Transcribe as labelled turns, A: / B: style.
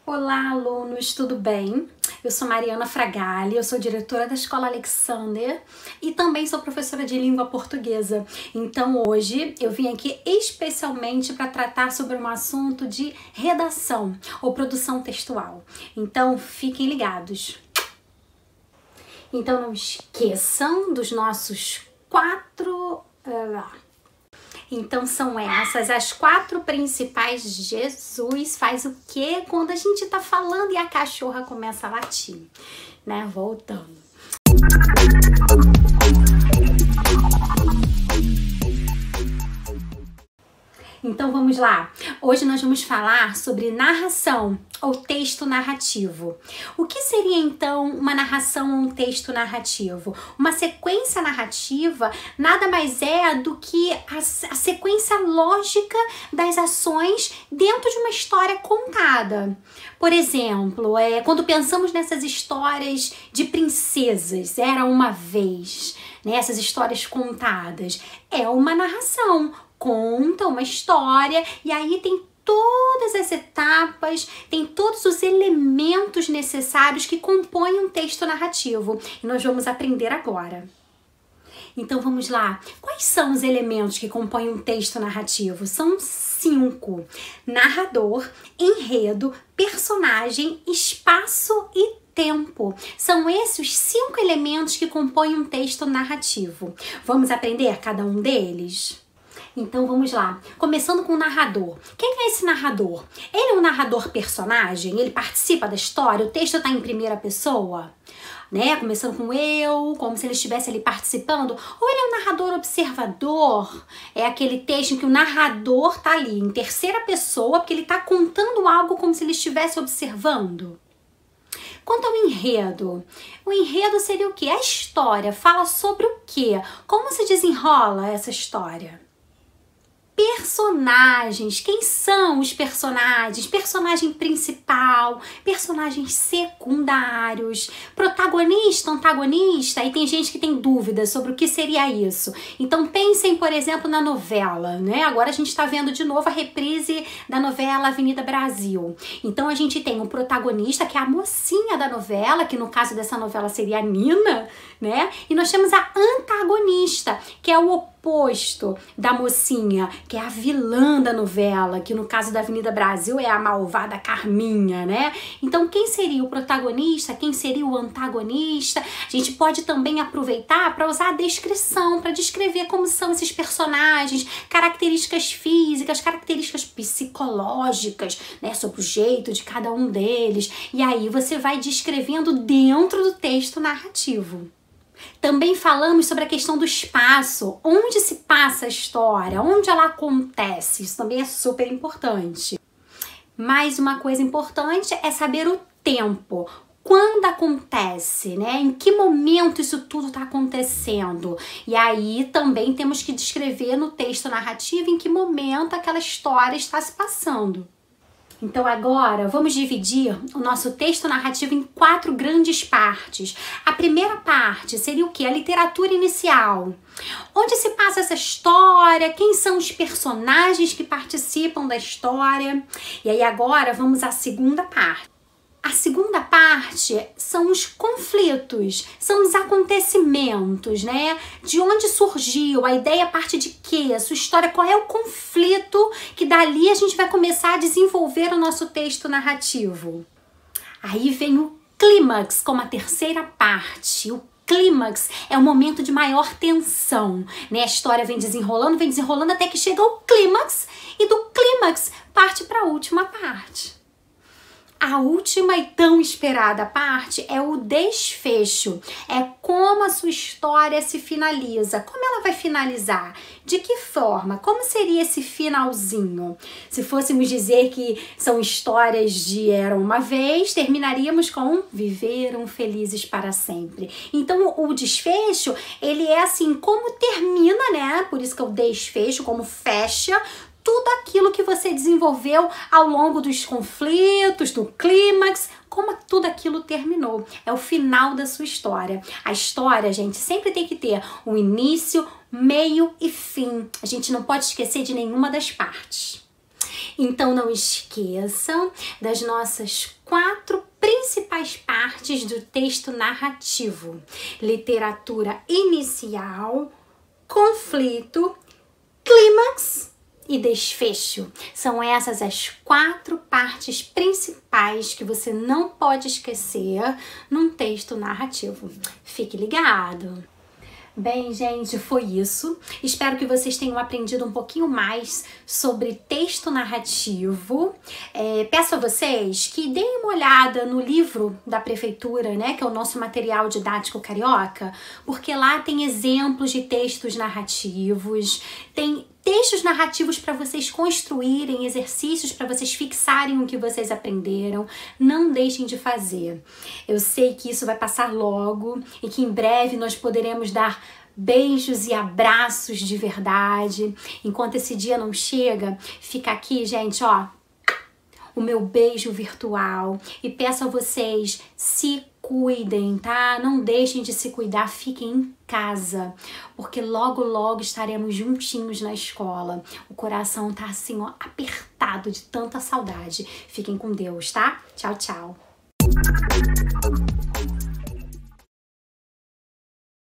A: Olá, alunos, tudo bem? Eu sou Mariana Fragali, eu sou diretora da Escola Alexander e também sou professora de língua portuguesa. Então hoje eu vim aqui especialmente para tratar sobre um assunto de redação ou produção textual. Então fiquem ligados. Então não esqueçam dos nossos Então são essas as 4 principais. Jesus faz o quê quando a gente tá falando e a cachorra começa a latir, né? Voltando. Então vamos lá. Hoje nós vamos falar sobre narração ou texto narrativo. O que seria então uma narração ou um texto narrativo? Uma sequência narrativa nada mais é do que a sequência lógica das ações dentro de uma história contada. Por exemplo, quando pensamos nessas histórias de princesas, era uma vez, né? Essas histórias contadas, é uma narração. Conta uma história e aí tem todas as etapas, tem todos os elementos necessários que compõem um texto narrativo. E nós vamos aprender agora. Então vamos lá. Quais são os elementos que compõem um texto narrativo? São 5. Narrador, enredo, personagem, espaço e tempo. São esses os 5 elementos que compõem um texto narrativo. Vamos aprender cada um deles? Então vamos lá, começando com o narrador. Quem é esse narrador? Ele é um narrador personagem? Ele participa da história? O texto está em primeira pessoa? Né? Começando com eu, como se ele estivesse ali participando? Ou ele é um narrador observador? É aquele texto em que o narrador está ali em terceira pessoa, porque ele está contando algo como se ele estivesse observando? Quanto ao enredo, o enredo seria o quê? A história fala sobre o quê? Como se desenrola essa história? Personagens, quem são os personagens? Personagem principal, personagens secundários, protagonista, antagonista, e tem gente que tem dúvidas sobre o que seria isso. Então pensem, por exemplo, na novela, né? Agora a gente está vendo de novo a reprise da novela Avenida Brasil. Então a gente tem o protagonista, que é a mocinha da novela, que no caso dessa novela seria a Nina, né? E nós temos a antagonista, que é o oposto da mocinha, que é a vilã da novela, que no caso da Avenida Brasil é a malvada Carminha, né? Então quem seria o protagonista, quem seria o antagonista? A gente pode também aproveitar para usar a descrição, para descrever como são esses personagens, características físicas, características psicológicas, né? Sobre o jeito de cada um deles. E aí você vai descrevendo dentro do texto narrativo. Também falamos sobre a questão do espaço, onde se passa a história, onde ela acontece, isso também é super importante. Mais uma coisa importante é saber o tempo, quando acontece, né? Em que momento isso tudo está acontecendo. E aí também temos que descrever no texto narrativo em que momento aquela história está se passando. Então agora vamos dividir o nosso texto narrativo em 4 grandes partes. A primeira parte seria o quê? A literatura inicial. Onde se passa essa história, quem são os personagens que participam da história. E aí agora vamos à segunda parte. A segunda parte são os conflitos, são os acontecimentos, né? De onde surgiu, a ideia parte de quê? A sua história, qual é o conflito que dali a gente vai começar a desenvolver o nosso texto narrativo. Aí vem o clímax como a terceira parte. O clímax é o momento de maior tensão, né? A história vem desenrolando até que chega ao clímax e do clímax parte para a última parte. A última e tão esperada parte é o desfecho, é como a sua história se finaliza, como ela vai finalizar, de que forma, como seria esse finalzinho. Se fôssemos dizer que são histórias de Era uma Vez, terminaríamos com Viveram Felizes para Sempre. Então o desfecho, ele é assim, como termina, né? Por isso que é o desfecho, como fecha tudo aquilo que você desenvolveu ao longo dos conflitos, do clímax, como tudo aquilo terminou. É o final da sua história. A história, gente, sempre tem que ter um início, meio e fim. A gente não pode esquecer de nenhuma das partes. Então não esqueçam das nossas 4 principais partes do texto narrativo: literatura inicial, conflito, clímax e desfecho. São essas as 4 partes principais que você não pode esquecer num texto narrativo. Fique ligado! Bem, gente, foi isso. Espero que vocês tenham aprendido um pouquinho mais sobre texto narrativo. Peço a vocês que deem uma olhada no livro da prefeitura, né, que é o nosso material didático carioca, porque lá tem exemplos de textos narrativos, tem textos narrativos para vocês construírem, exercícios para vocês fixarem o que vocês aprenderam. Não deixem de fazer. Eu sei que isso vai passar logo e que em breve nós poderemos dar beijos e abraços de verdade. Enquanto esse dia não chega, fica aqui, gente, ó, o meu beijo virtual. E peço a vocês, se cuidem, tá? Não deixem de se cuidar, fiquem em casa, porque logo, logo estaremos juntinhos na escola. O coração tá assim, ó, apertado de tanta saudade. Fiquem com Deus, tá? Tchau, tchau.